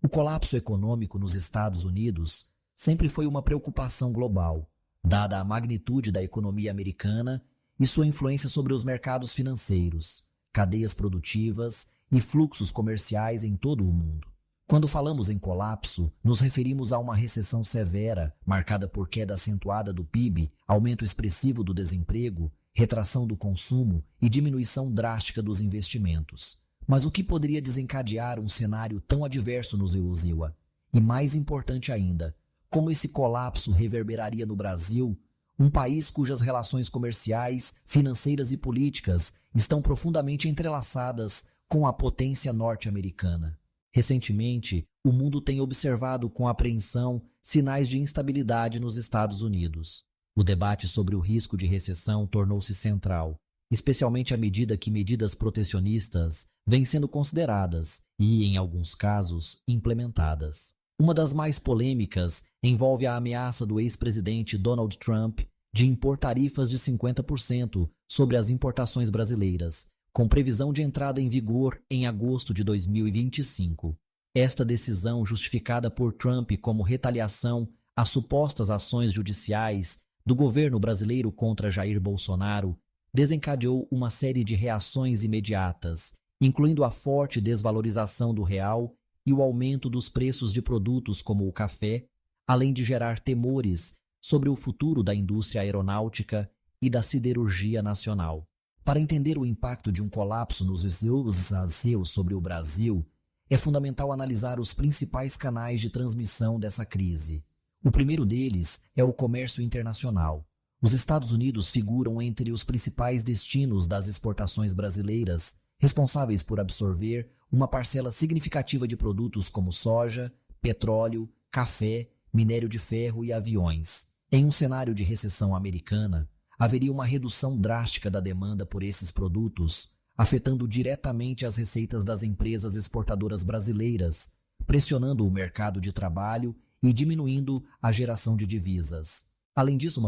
O colapso econômico nos Estados Unidos sempre foi uma preocupação global, dada a magnitude da economia americana e sua influência sobre os mercados financeiros, cadeias produtivas e fluxos comerciais em todo o mundo. Quando falamos em colapso, nos referimos a uma recessão severa, marcada por queda acentuada do PIB, aumento expressivo do desemprego, retração do consumo e diminuição drástica dos investimentos. Mas o que poderia desencadear um cenário tão adverso no Venezuela? E mais importante ainda, como esse colapso reverberaria no Brasil, um país cujas relações comerciais, financeiras e políticas estão profundamente entrelaçadas com a potência norte-americana. Recentemente, o mundo tem observado com apreensão sinais de instabilidade nos Estados Unidos. O debate sobre o risco de recessão tornou-se central, especialmente à medida que medidas protecionistas vêm sendo consideradas e, em alguns casos, implementadas. Uma das mais polêmicas envolve a ameaça do ex-presidente Donald Trump de impor tarifas de 50% sobre as importações brasileiras, com previsão de entrada em vigor em agosto de 2025. Esta decisão, justificada por Trump como retaliação às supostas ações judiciais do governo brasileiro contra Jair Bolsonaro, desencadeou uma série de reações imediatas, incluindo a forte desvalorização do real e o aumento dos preços de produtos como o café, além de gerar temores sobre o futuro da indústria aeronáutica e da siderurgia nacional. Para entender o impacto de um colapso nos Estados sobre o Brasil, é fundamental analisar os principais canais de transmissão dessa crise. O primeiro deles é o comércio internacional. Os Estados Unidos figuram entre os principais destinos das exportações brasileiras, responsáveis por absorver uma parcela significativa de produtos como soja, petróleo, café, minério de ferro e aviões. Em um cenário de recessão americana, haveria uma redução drástica da demanda por esses produtos, afetando diretamente as receitas das empresas exportadoras brasileiras, pressionando o mercado de trabalho e diminuindo a geração de divisas. Além disso,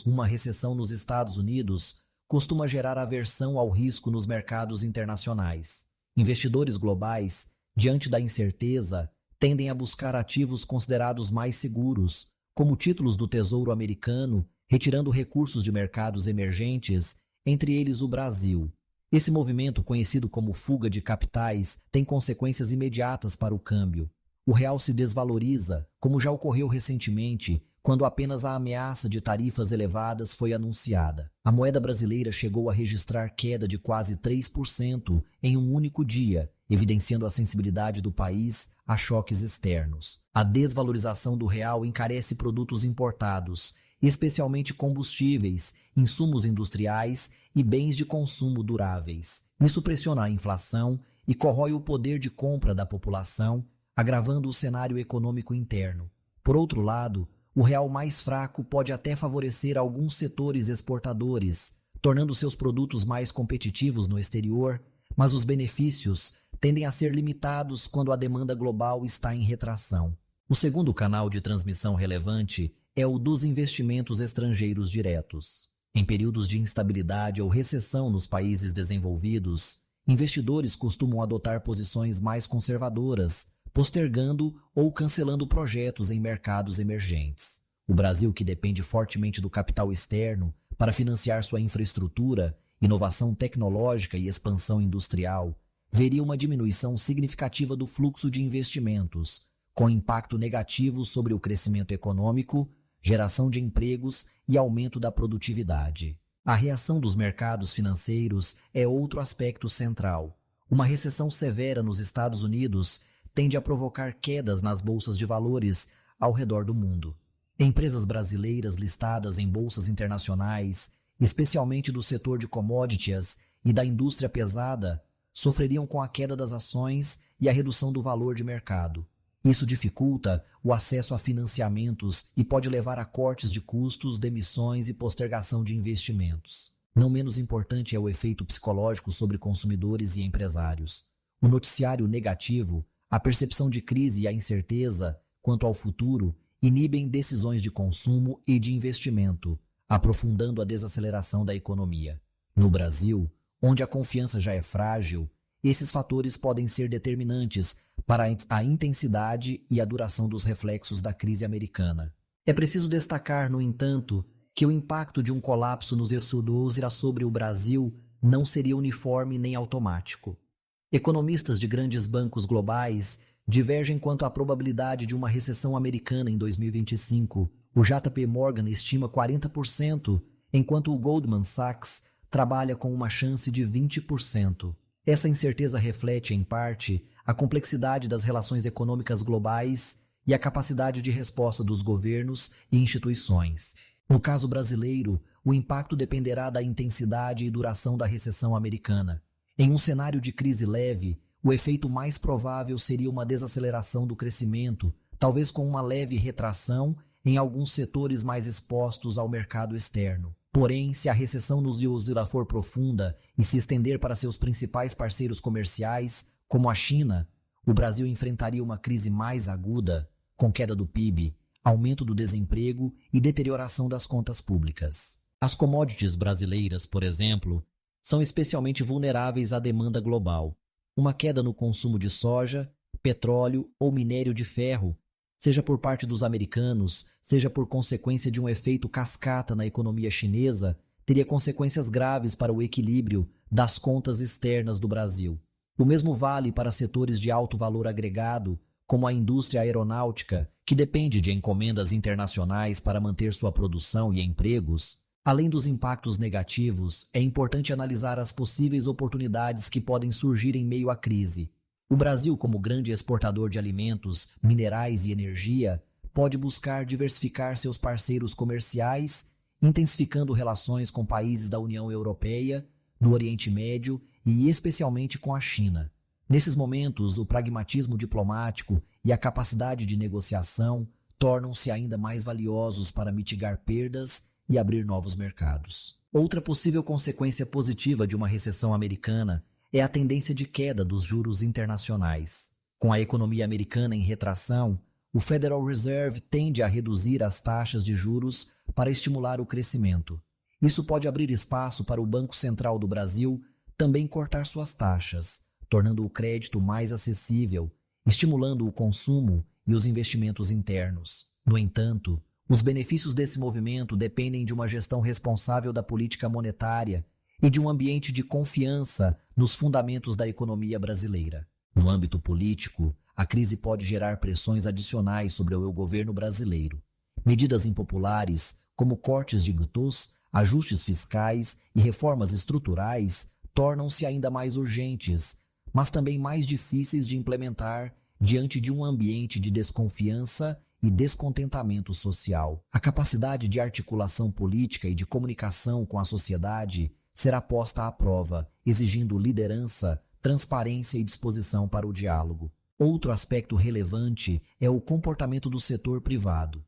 uma recessão nos Estados Unidos costuma gerar aversão ao risco nos mercados internacionais. Investidores globais, diante da incerteza, tendem a buscar ativos considerados mais seguros, como títulos do Tesouro Americano, retirando recursos de mercados emergentes, entre eles o Brasil. Esse movimento, conhecido como fuga de capitais, tem consequências imediatas para o câmbio. O real se desvaloriza, como já ocorreu recentemente, quando apenas a ameaça de tarifas elevadas foi anunciada. A moeda brasileira chegou a registrar queda de quase 3% em um único dia, evidenciando a sensibilidade do país a choques externos. A desvalorização do real encarece produtos importados, especialmente combustíveis, insumos industriais e bens de consumo duráveis. Isso pressiona a inflação e corrói o poder de compra da população, agravando o cenário econômico interno. Por outro lado, o real mais fraco pode até favorecer alguns setores exportadores, tornando seus produtos mais competitivos no exterior, mas os benefícios tendem a ser limitados quando a demanda global está em retração. O segundo canal de transmissão relevante é o dos investimentos estrangeiros diretos. Em períodos de instabilidade ou recessão nos países desenvolvidos, investidores costumam adotar posições mais conservadoras, postergando ou cancelando projetos em mercados emergentes. O Brasil, que depende fortemente do capital externo para financiar sua infraestrutura, inovação tecnológica e expansão industrial, veria uma diminuição significativa do fluxo de investimentos, com impacto negativo sobre o crescimento econômico, geração de empregos e aumento da produtividade. A reação dos mercados financeiros é outro aspecto central. Uma recessão severa nos Estados Unidos tende a provocar quedas nas bolsas de valores ao redor do mundo. Empresas brasileiras listadas em bolsas internacionais, especialmente do setor de commodities e da indústria pesada, sofreriam com a queda das ações e a redução do valor de mercado. Isso dificulta o acesso a financiamentos e pode levar a cortes de custos, demissões e postergação de investimentos. Não menos importante é o efeito psicológico sobre consumidores e empresários. O noticiário negativo, a percepção de crise e a incerteza quanto ao futuro inibem decisões de consumo e de investimento, aprofundando a desaceleração da economia. No Brasil, onde a confiança já é frágil, esses fatores podem ser determinantes para a intensidade e a duração dos reflexos da crise americana. É preciso destacar, no entanto, que o impacto de um colapso nos Estados Unidos sobre o Brasil não seria uniforme nem automático. Economistas de grandes bancos globais divergem quanto à probabilidade de uma recessão americana em 2025. O JP Morgan estima 40%, enquanto o Goldman Sachs trabalha com uma chance de 20%. Essa incerteza reflete, em parte, a complexidade das relações econômicas globais e a capacidade de resposta dos governos e instituições. No caso brasileiro, o impacto dependerá da intensidade e duração da recessão americana. Em um cenário de crise leve, o efeito mais provável seria uma desaceleração do crescimento, talvez com uma leve retração em alguns setores mais expostos ao mercado externo. Porém, se a recessão nos Estados Unidos for profunda e se estender para seus principais parceiros comerciais, como a China, o Brasil enfrentaria uma crise mais aguda, com queda do PIB, aumento do desemprego e deterioração das contas públicas. As commodities brasileiras, por exemplo, são especialmente vulneráveis à demanda global. Uma queda no consumo de soja, petróleo ou minério de ferro, seja por parte dos americanos, seja por consequência de um efeito cascata na economia chinesa, teria consequências graves para o equilíbrio das contas externas do Brasil. O mesmo vale para setores de alto valor agregado, como a indústria aeronáutica, que depende de encomendas internacionais para manter sua produção e empregos. Além dos impactos negativos, é importante analisar as possíveis oportunidades que podem surgir em meio à crise. O Brasil, como grande exportador de alimentos, minerais e energia, pode buscar diversificar seus parceiros comerciais, intensificando relações com países da União Europeia, do Oriente Médio e especialmente com a China. Nesses momentos, o pragmatismo diplomático e a capacidade de negociação tornam-se ainda mais valiosos para mitigar perdas e abrir novos mercados. Outra possível consequência positiva de uma recessão americana é a tendência de queda dos juros internacionais. Com a economia americana em retração, o Federal Reserve tende a reduzir as taxas de juros para estimular o crescimento. Isso pode abrir espaço para o Banco Central do Brasil também cortar suas taxas, tornando o crédito mais acessível, estimulando o consumo e os investimentos internos. No entanto, os benefícios desse movimento dependem de uma gestão responsável da política monetária e de um ambiente de confiança nos fundamentos da economia brasileira. No âmbito político, a crise pode gerar pressões adicionais sobre o governo brasileiro. Medidas impopulares, como cortes de impostos, ajustes fiscais e reformas estruturais, tornam-se ainda mais urgentes, mas também mais difíceis de implementar diante de um ambiente de desconfiança e descontentamento social. A capacidade de articulação política e de comunicação com a sociedade será posta à prova, exigindo liderança, transparência e disposição para o diálogo. Outro aspecto relevante é o comportamento do setor privado.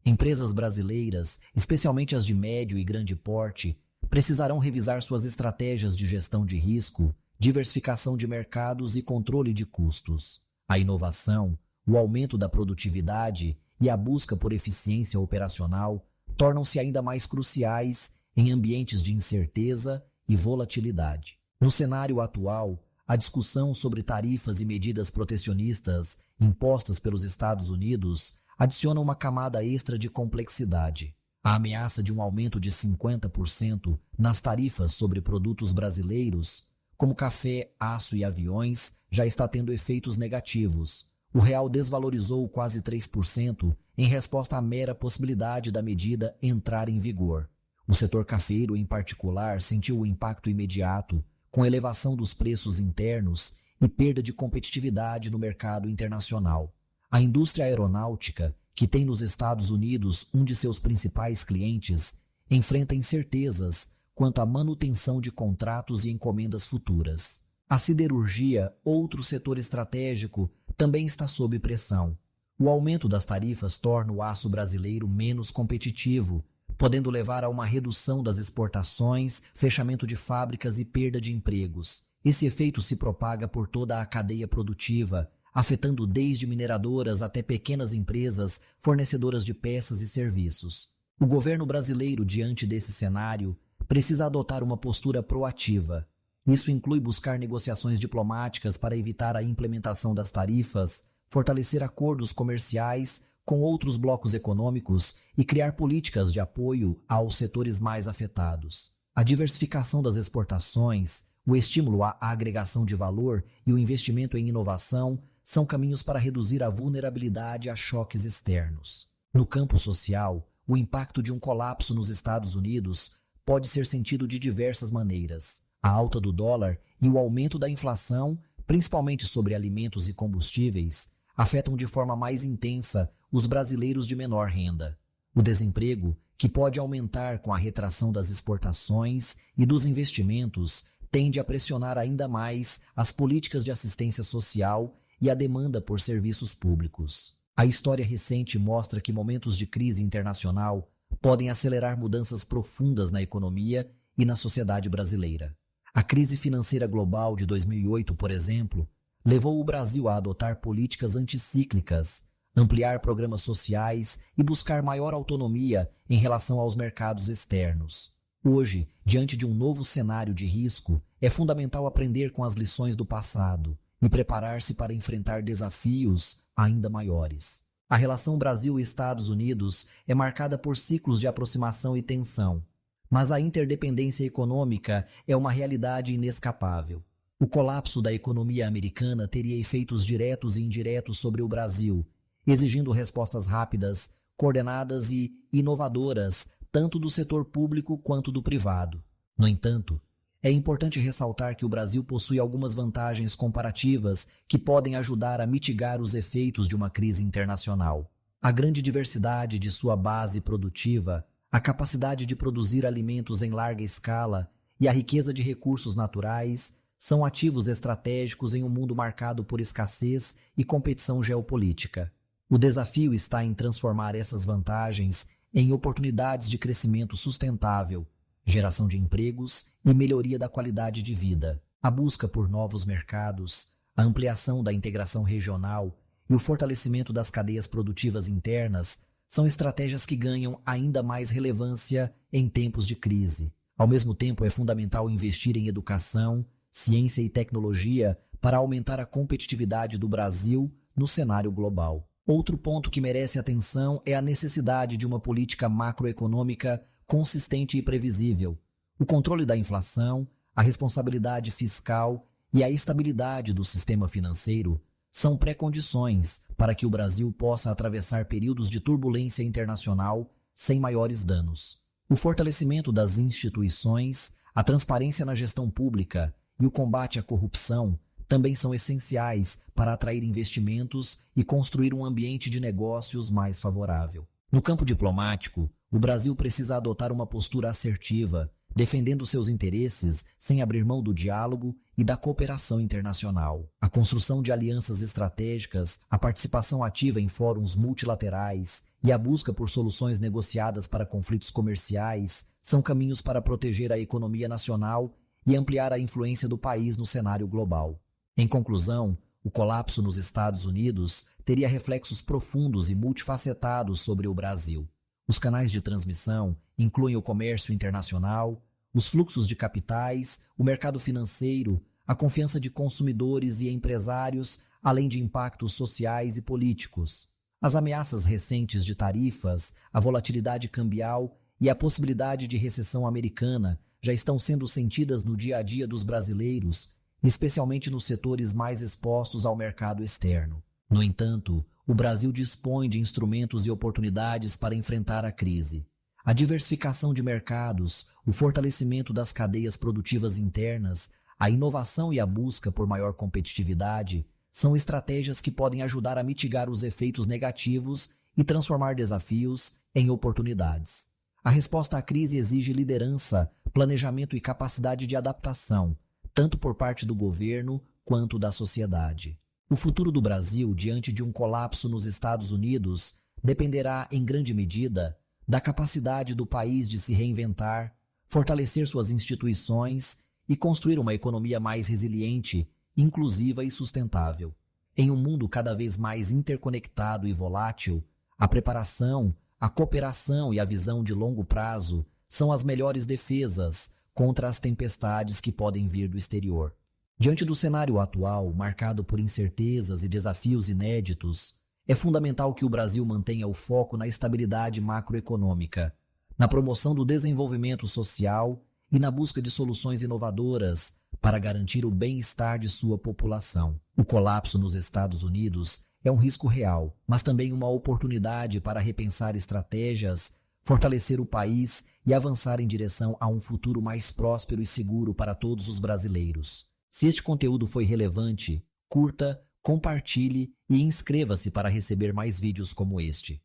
Empresas brasileiras, especialmente as de médio e grande porte, precisarão revisar suas estratégias de gestão de risco, diversificação de mercados e controle de custos. A inovação, o aumento da produtividade e a busca por eficiência operacional tornam-se ainda mais cruciais em ambientes de incerteza e volatilidade. No cenário atual, a discussão sobre tarifas e medidas protecionistas impostas pelos Estados Unidos adiciona uma camada extra de complexidade. A ameaça de um aumento de 50% nas tarifas sobre produtos brasileiros, como café, aço e aviões, já está tendo efeitos negativos. O real desvalorizou quase 3% em resposta à mera possibilidade da medida entrar em vigor. O setor cafeiro, em particular, sentiu o impacto imediato, com elevação dos preços internos e perda de competitividade no mercado internacional. A indústria aeronáutica, que tem nos Estados Unidos um de seus principais clientes, enfrenta incertezas quanto à manutenção de contratos e encomendas futuras. A siderurgia, outro setor estratégico, também está sob pressão. O aumento das tarifas torna o aço brasileiro menos competitivo, podendo levar a uma redução das exportações, fechamento de fábricas e perda de empregos. Esse efeito se propaga por toda a cadeia produtiva, afetando desde mineradoras até pequenas empresas fornecedoras de peças e serviços. O governo brasileiro, diante desse cenário, precisa adotar uma postura proativa. Isso inclui buscar negociações diplomáticas para evitar a implementação das tarifas, fortalecer acordos comerciais com outros blocos econômicos e criar políticas de apoio aos setores mais afetados. A diversificação das exportações, o estímulo à agregação de valor e o investimento em inovação são caminhos para reduzir a vulnerabilidade a choques externos. No campo social, o impacto de um colapso nos Estados Unidos pode ser sentido de diversas maneiras. A alta do dólar e o aumento da inflação, principalmente sobre alimentos e combustíveis, afetam de forma mais intensa os brasileiros de menor renda. O desemprego, que pode aumentar com a retração das exportações e dos investimentos, tende a pressionar ainda mais as políticas de assistência social e a demanda por serviços públicos. A história recente mostra que momentos de crise internacional podem acelerar mudanças profundas na economia e na sociedade brasileira. A crise financeira global de 2008, por exemplo, levou o Brasil a adotar políticas anticíclicas, ampliar programas sociais e buscar maior autonomia em relação aos mercados externos. Hoje, diante de um novo cenário de risco, é fundamental aprender com as lições do passado e preparar-se para enfrentar desafios ainda maiores. A relação Brasil-Estados Unidos é marcada por ciclos de aproximação e tensão, mas a interdependência econômica é uma realidade inescapável. O colapso da economia americana teria efeitos diretos e indiretos sobre o Brasil, exigindo respostas rápidas, coordenadas e inovadoras, tanto do setor público quanto do privado. No entanto, é importante ressaltar que o Brasil possui algumas vantagens comparativas que podem ajudar a mitigar os efeitos de uma crise internacional. A grande diversidade de sua base produtiva, a capacidade de produzir alimentos em larga escala e a riqueza de recursos naturais são ativos estratégicos em um mundo marcado por escassez e competição geopolítica. O desafio está em transformar essas vantagens em oportunidades de crescimento sustentável, geração de empregos e melhoria da qualidade de vida. A busca por novos mercados, a ampliação da integração regional e o fortalecimento das cadeias produtivas internas são estratégias que ganham ainda mais relevância em tempos de crise. Ao mesmo tempo, é fundamental investir em educação, ciência e tecnologia para aumentar a competitividade do Brasil no cenário global. Outro ponto que merece atenção é a necessidade de uma política macroeconômica consistente e previsível. O controle da inflação, a responsabilidade fiscal e a estabilidade do sistema financeiro são pré-condições para que o Brasil possa atravessar períodos de turbulência internacional sem maiores danos. O fortalecimento das instituições, a transparência na gestão pública e o combate à corrupção também são essenciais para atrair investimentos e construir um ambiente de negócios mais favorável. No campo diplomático, o Brasil precisa adotar uma postura assertiva, defendendo seus interesses sem abrir mão do diálogo e da cooperação internacional. A construção de alianças estratégicas, a participação ativa em fóruns multilaterais e a busca por soluções negociadas para conflitos comerciais são caminhos para proteger a economia nacional e ampliar a influência do país no cenário global. Em conclusão, o colapso nos Estados Unidos teria reflexos profundos e multifacetados sobre o Brasil. Os canais de transmissão incluem o comércio internacional, os fluxos de capitais, o mercado financeiro, a confiança de consumidores e empresários, além de impactos sociais e políticos. As ameaças recentes de tarifas, a volatilidade cambial e a possibilidade de recessão americana já estão sendo sentidas no dia a dia dos brasileiros, especialmente nos setores mais expostos ao mercado externo. No entanto, o Brasil dispõe de instrumentos e oportunidades para enfrentar a crise. A diversificação de mercados, o fortalecimento das cadeias produtivas internas, a inovação e a busca por maior competitividade são estratégias que podem ajudar a mitigar os efeitos negativos e transformar desafios em oportunidades. A resposta à crise exige liderança, planejamento e capacidade de adaptação, tanto por parte do governo quanto da sociedade. O futuro do Brasil, diante de um colapso nos Estados Unidos, dependerá, em grande medida, da capacidade do país de se reinventar, fortalecer suas instituições e construir uma economia mais resiliente, inclusiva e sustentável. Em um mundo cada vez mais interconectado e volátil, a preparação, a cooperação e a visão de longo prazo são as melhores defesas contra as tempestades que podem vir do exterior. Diante do cenário atual, marcado por incertezas e desafios inéditos, é fundamental que o Brasil mantenha o foco na estabilidade macroeconômica, na promoção do desenvolvimento social e na busca de soluções inovadoras para garantir o bem-estar de sua população. O colapso nos Estados Unidos é um risco real, mas também uma oportunidade para repensar estratégias, fortalecer o país e avançar em direção a um futuro mais próspero e seguro para todos os brasileiros. Se este conteúdo foi relevante, curta, compartilhe e inscreva-se para receber mais vídeos como este.